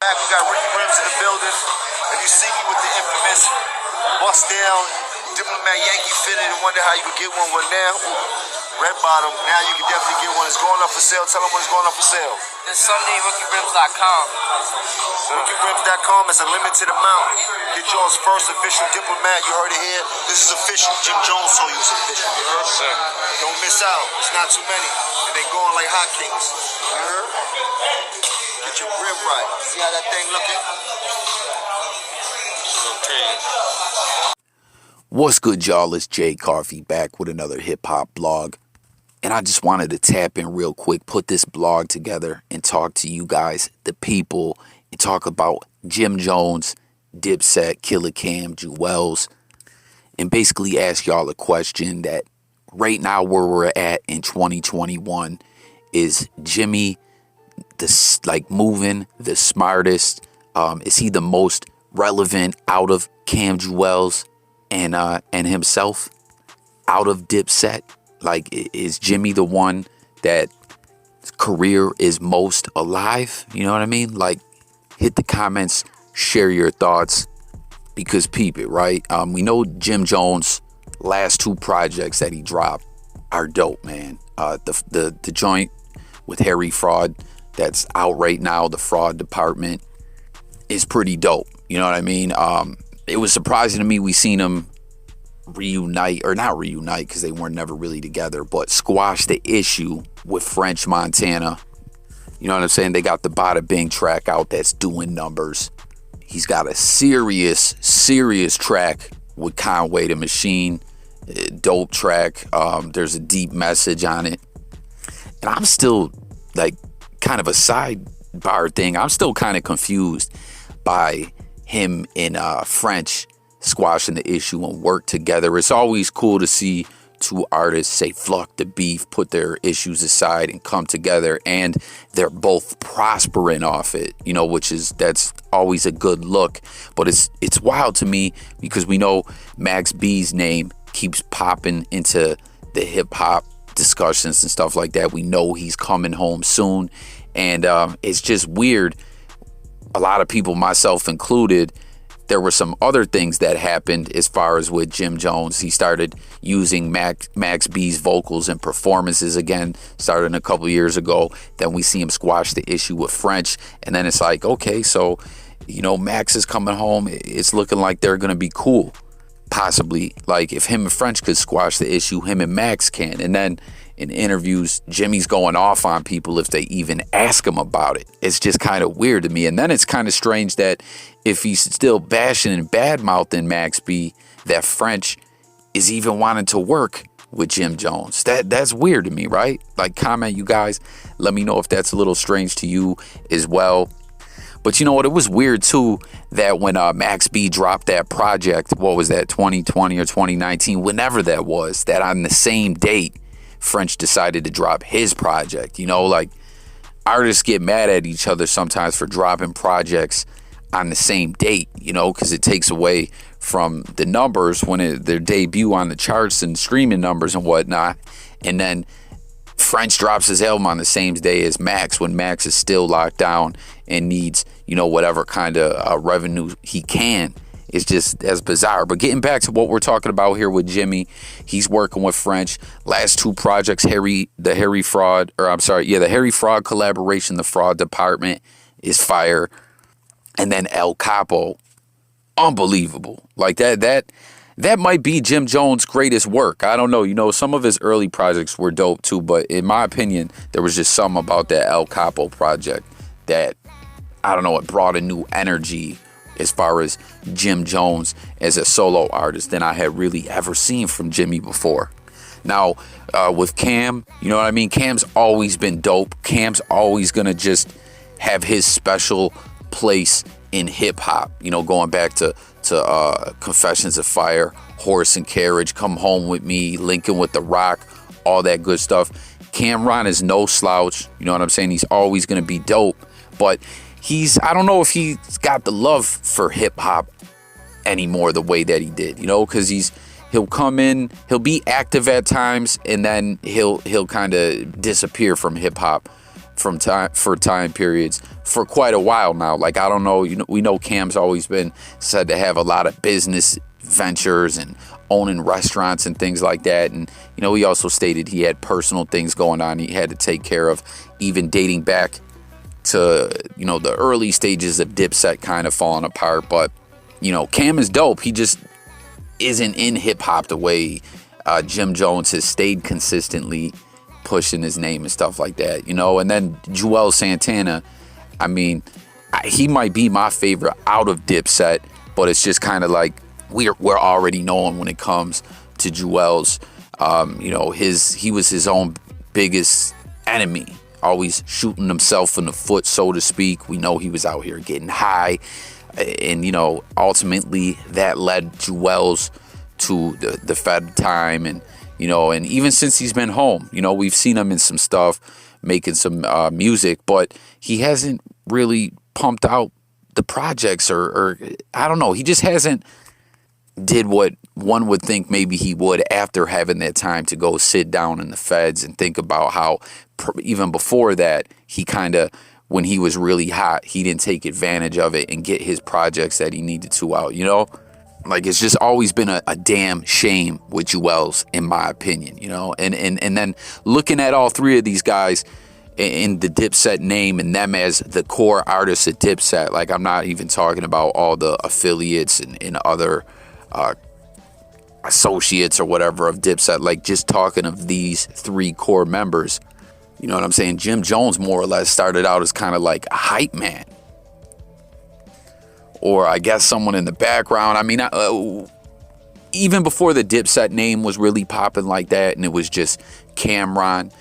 back. We got Ricky Rims in the building. And you see me with the infamous bust down Diplomat Yankee fitted and wonder how you could get one. Well, now, red bottom. Now you can definitely get one. It's going up for sale. Tell them when it's going up for sale. It's SundayRookieRims.com. RookieRims.com is a limited amount. Get yours first. Official Diplomat. You heard it here. This is official. Jim Jones told you it's official. You heard? Sir. Don't miss out. It's not too many. And they going like hotcakes. You heard? Get your rim right. See how that thing looking? What's good, y'all? It's Jay Carvey back with another hip-hop blog. And I just wanted to tap in real quick, put this blog together and talk to you guys, the people, and talk about Jim Jones, Dipset, Killer Camron Juelz, and basically ask y'all a question that right now where we're at in 2021 is Jimmy moving the smartest? Is he the most relevant out of Cam Juelz and himself, out of Dipset? Like, is Jimmy the one that career is most alive? You know what I mean? Like, hit the comments, share your thoughts, because peep it, right? We know Jim Jones' last two projects that he dropped are dope, man. The joint with Harry Fraud that's out right now, the Fraud Department, is pretty dope. You know what I mean? It was surprising to me we seen him reunite, or not reunite because they weren't never really together, but squash the issue with French Montana. You know what I'm saying? They got the Bada Bing track out that's doing numbers. He's got a serious track with Conway the Machine. Dope track. There's a deep message on it. And I'm still, like, kind of a sidebar thing, I'm still kind of confused by him and French squashing the issue and work together. It's always cool to see two artists say fuck the beef, put their issues aside and come together, and they're both prospering off it, you know, that's always a good look. But it's wild to me because we know Max B's name keeps popping into the hip hop discussions and stuff like that. We know he's coming home soon, and it's just weird. A lot of people, myself included, there were some other things that happened as far as with Jim Jones. He started using Max B's vocals and performances again, starting a couple years ago. Then we see him squash the issue with French. And then it's like, okay, so, you know, Max is coming home. It's looking like they're going to be cool. Possibly, like, if him and French could squash the issue, him and Max can. And then in interviews, Jimmy's going off on people if they even ask him about it. It's just kind of weird to me. And then it's kind of strange that if he's still bashing and bad-mouthing Max B, that French is even wanting to work with Jim Jones. That's weird to me, right? Like, comment, you guys. Let me know if that's a little strange to you as well. But you know what? It was weird, too, that when Max B dropped that project, what was that, 2020 or 2019, whenever that was, that on the same date, French decided to drop his project. You know, like, artists get mad at each other sometimes for dropping projects on the same date, you know, because it takes away from the numbers when their debut on the charts and streaming numbers and whatnot. And then French drops his album on the same day as Max when Max is still locked down and needs, you know, whatever kind of revenue he can. It's just as bizarre. But getting back to what we're talking about here with Jimmy, he's working with French. Last two projects, the Harry Fraud collaboration, the Fraud Department, is fire. And then El Capo, unbelievable. Like, that might be Jim Jones' greatest work. I don't know. You know, some of his early projects were dope too, but in my opinion, there was just something about that El Capo project that, I don't know, it brought a new energy as far as Jim Jones as a solo artist than I had really ever seen from Jimmy before. Now, with Cam, you know what I mean? Cam's always been dope. Cam's always gonna just have his special place in hip hop. You know, going back to Confessions of Fire, Horse and Carriage, Come Home With Me, Lincoln with the Rock, all that good stuff. Camron is no slouch. You know what I'm saying? He's always gonna be dope, but I don't know if he's got the love for hip hop anymore the way that he did, you know, because he'll come in, he'll be active at times, and then he'll kind of disappear from hip hop for time periods for quite a while now. Like, I don't know, we know Cam's always been said to have a lot of business ventures and owning restaurants and things like that. And, he also stated he had personal things going on he had to take care of, even dating back to, the early stages of Dipset kind of falling apart. But, Cam is dope. He just isn't in hip hop the way Jim Jones has stayed consistently pushing his name and stuff like that, And then Juelz Santana, I mean, he might be my favorite out of Dipset, but it's just kind of like we're already knowing when it comes to Juelz. He was his own biggest enemy, always shooting himself in the foot, so to speak. We know he was out here getting high, and ultimately that led Juelz to the Fed time, and and even since he's been home, we've seen him in some stuff, making some music, but he hasn't really pumped out the projects, or I don't know, he just hasn't did what one would think maybe he would after having that time to go sit down in the Feds and think about how even before that, he kind of, when he was really hot, he didn't take advantage of it and get his projects that he needed to out, Like, it's just always been a damn shame with Juelz, in my opinion, And then looking at all three of these guys in the Dipset name and them as the core artists at Dipset, like, I'm not even talking about all the affiliates and other associates or whatever of Dipset, like, just talking of these three core members. You know what I'm saying? Jim Jones more or less started out as kind of like a hype man, or I guess someone in the background. I mean, even before the Dipset name was really popping like that, and it was just Camron,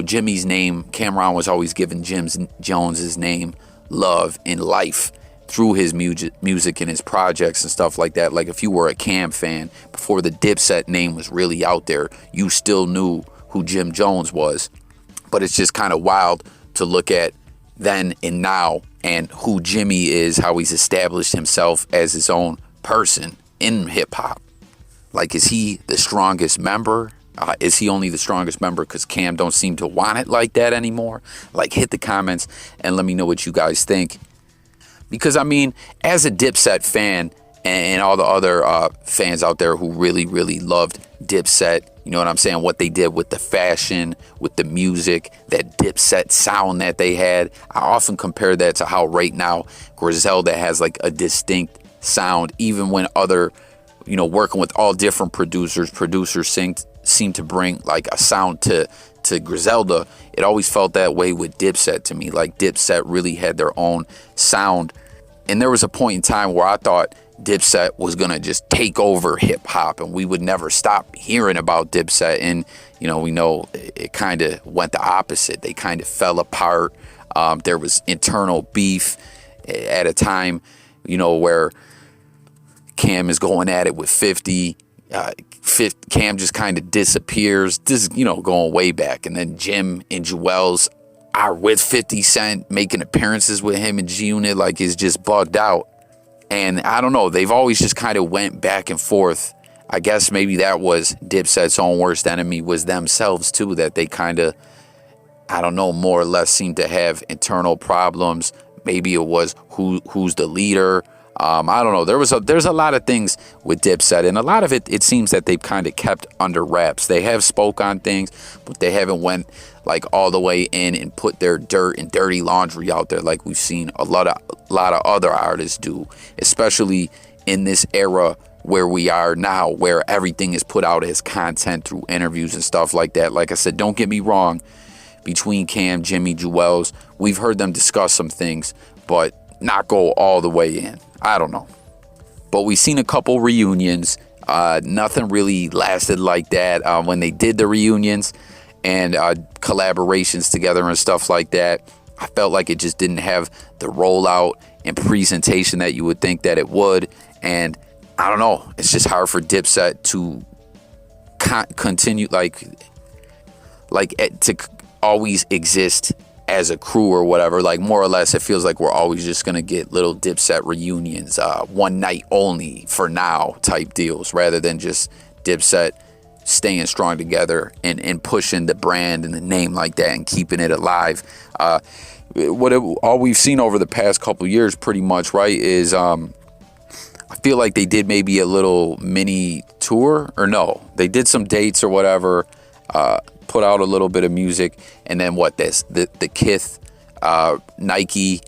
Jimmy's name, Camron was always giving Jim Jones's name love in life through his music and his projects and stuff like that. Like, if you were a Cam fan, before the Dipset name was really out there, you still knew who Jim Jones was. But it's just kind of wild to look at then and now, and who Jimmy is, how he's established himself as his own person in hip hop. Like, is he the strongest member? Is he only the strongest member because Cam don't seem to want it like that anymore? Like, hit the comments and let me know what you guys think. Because, I mean, as a Dipset fan and all the other fans out there who really, really loved Dipset, you know what I'm saying? What they did with the fashion, with the music, that Dipset sound that they had. I often compare that to how right now Griselda has like a distinct sound, even when other, working with all different producers seem to bring like a sound to Griselda. It always felt that way with Dipset to me. Like, Dipset really had their own sound. And there was a point in time where I thought Dipset was going to just take over hip hop and we would never stop hearing about Dipset. And, we know it kind of went the opposite. They kind of fell apart. There was internal beef at a time, where Cam is going at it with 50. Cam just kind of disappears. This is, going way back. And then Jim and Juelz are with 50 Cent, making appearances with him in G-Unit, like, is just bugged out. And I don't know, they've always just kind of went back and forth. I guess maybe that was Dipset's own worst enemy, was themselves too, that they kind of, I don't know, more or less seemed to have internal problems. Maybe it was who's the leader. I don't know. There's a lot of things with Dipset, and a lot of it seems that they've kind of kept under wraps. They have spoke on things, but they haven't went like all the way in and put their dirt and dirty laundry out there like we've seen a lot of other artists do, especially in this era where we are now, where everything is put out as content through interviews and stuff like that. Like I said, don't get me wrong, between Cam, Jimmy, Juelz, we've heard them discuss some things, but not go all the way in. I don't know. But we've seen a couple reunions. Nothing really lasted like that when they did the reunions and collaborations together and stuff like that. I felt like it just didn't have the rollout and presentation that you would think that it would. And I don't know. It's just hard for Dipset to continue to always exist as a crew or whatever. Like, more or less, it feels like we're always just gonna get little Dipset reunions, one night only for now type deals, rather than just Dipset staying strong together and pushing the brand and the name like that and keeping it alive. All we've seen over the past couple years pretty much, right, is I feel like they did maybe a little mini tour, or no, they did some dates or whatever, put out a little bit of music, and then the Kith Nike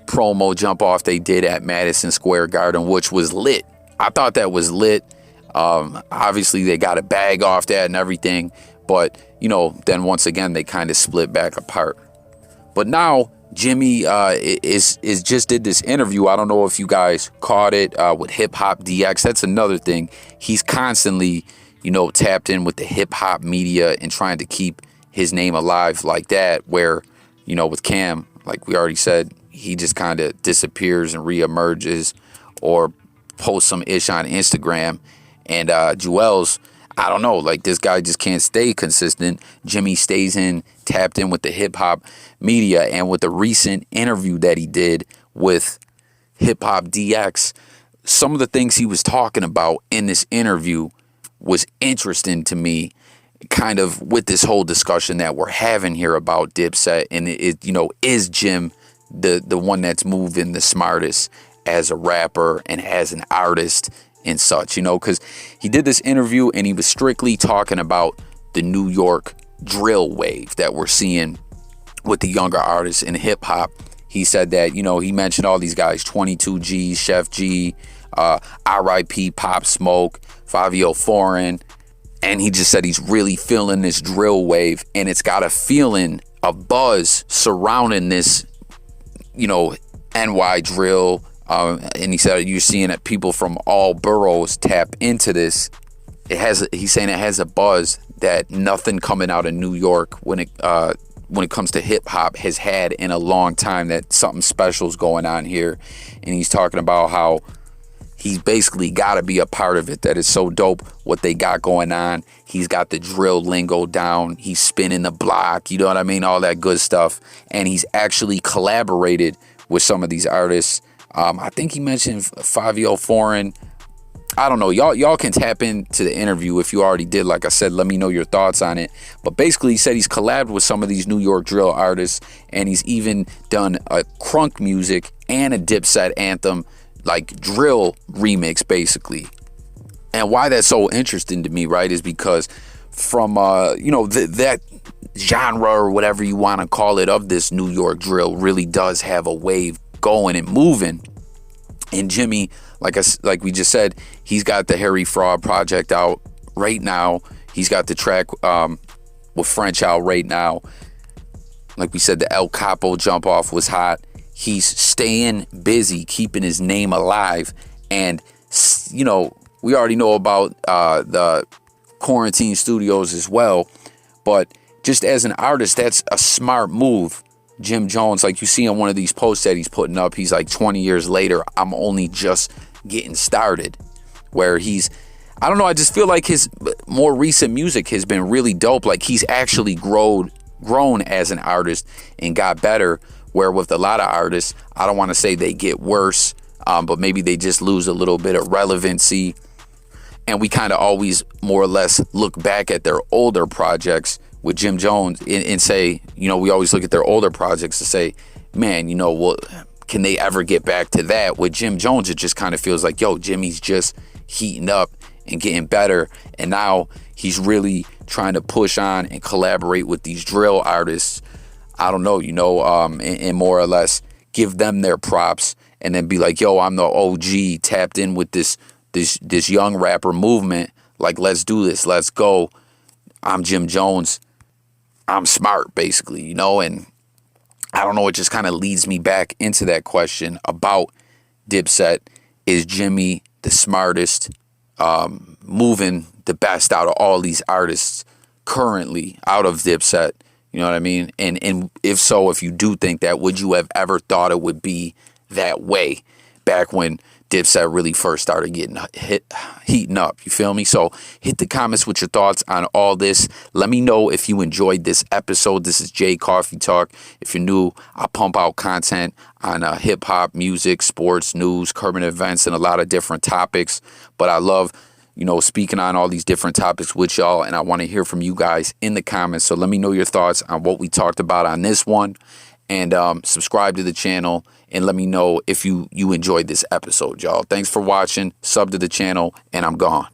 promo jump off they did at Madison Square Garden, which was lit. I thought that was lit. Obviously they got a bag off that and everything, but then once again they kind of split back apart. But now Jimmy is just did this interview. I don't know if you guys caught it with Hip Hop DX. That's another thing. He's constantly tapped in with the hip hop media and trying to keep his name alive like that, where with Cam, like we already said, he just kind of disappears and reemerges or posts some ish on Instagram. And Juelz, I don't know, like this guy just can't stay consistent. Jimmy stays tapped in with the hip hop media, and with the recent interview that he did with Hip Hop DX, some of the things he was talking about in this interview was interesting to me, kind of with this whole discussion that we're having here about Dipset, and is Jim the one that's moving the smartest as a rapper and as an artist and such, because he did this interview and he was strictly talking about the New York drill wave that we're seeing with the younger artists in hip hop. He said that, he mentioned all these guys, 22G, Chef G, R.I.P. Pop Smoke, Fivio Foreign, and he just said he's really feeling this drill wave, and it's got a feeling, a buzz surrounding this, NY drill. And he said you're seeing that people from all boroughs tap into this. He's saying it has a buzz that nothing coming out of New York when it comes to hip hop has had in a long time, that something special is going on here. And he's talking about how he's basically got to be a part of it, that it's so dope what they got going on. He's got the drill lingo down. He's spinning the block, you know what I mean? All that good stuff. And he's actually collaborated with some of these artists. I think he mentioned Fivio Foreign. I don't know. Y'all can tap into the interview if you already did. Like I said, let me know your thoughts on it. But basically, he said he's collabed with some of these New York drill artists, and he's even done a crunk music and a Dipset anthem, like drill remix, basically. And why that's so interesting to me, right, is because from that genre or whatever you want to call it of this New York drill really does have a wave going and moving. And Jimmy, like we just said, he's got the Harry Fraud project out right now. He's got the track with French out right now. Like we said, the El Capo jump off was hot. He's staying busy, keeping his name alive. And we already know about the quarantine studios as well, but just as an artist, that's a smart move. Jim Jones, like you see on one of these posts that he's putting up, he's like 20 years later, I'm only just getting started. Where I don't know, I just feel like his more recent music has been really dope. Like he's actually grown as an artist and got better. Where with a lot of artists, I don't want to say they get worse, but maybe they just lose a little bit of relevancy. And we kind of always more or less look back at their older projects with Jim Jones and say, we always look at their older projects to say, man, well, can they ever get back to that? With Jim Jones, it just kind of feels like, Jimmy's just heating up and getting better. And now he's really trying to push on and collaborate with these drill artists. I don't know, and more or less give them their props and then be like, I'm the OG, tapped in with this young rapper movement. Like, let's do this. Let's go. I'm Jim Jones. I'm smart, basically, and I don't know. It just kind of leads me back into that question about Dipset. Is Jimmy the smartest, moving the best out of all these artists currently out of Dipset? You know what I mean? And if so, if you do think that, would you have ever thought it would be that way back when Dipset really first started getting heating up? You feel me? So hit the comments with your thoughts on all this. Let me know if you enjoyed this episode. This is Jay Coffee Talk. If you're new, I pump out content on hip hop, music, sports, news, current events, and a lot of different topics. But I love you know, speaking on all these different topics with y'all, and I want to hear from you guys in the comments. So let me know your thoughts on what we talked about on this one, and subscribe to the channel, and let me know if you enjoyed this episode, y'all. Thanks for watching. Sub to the channel, and I'm gone.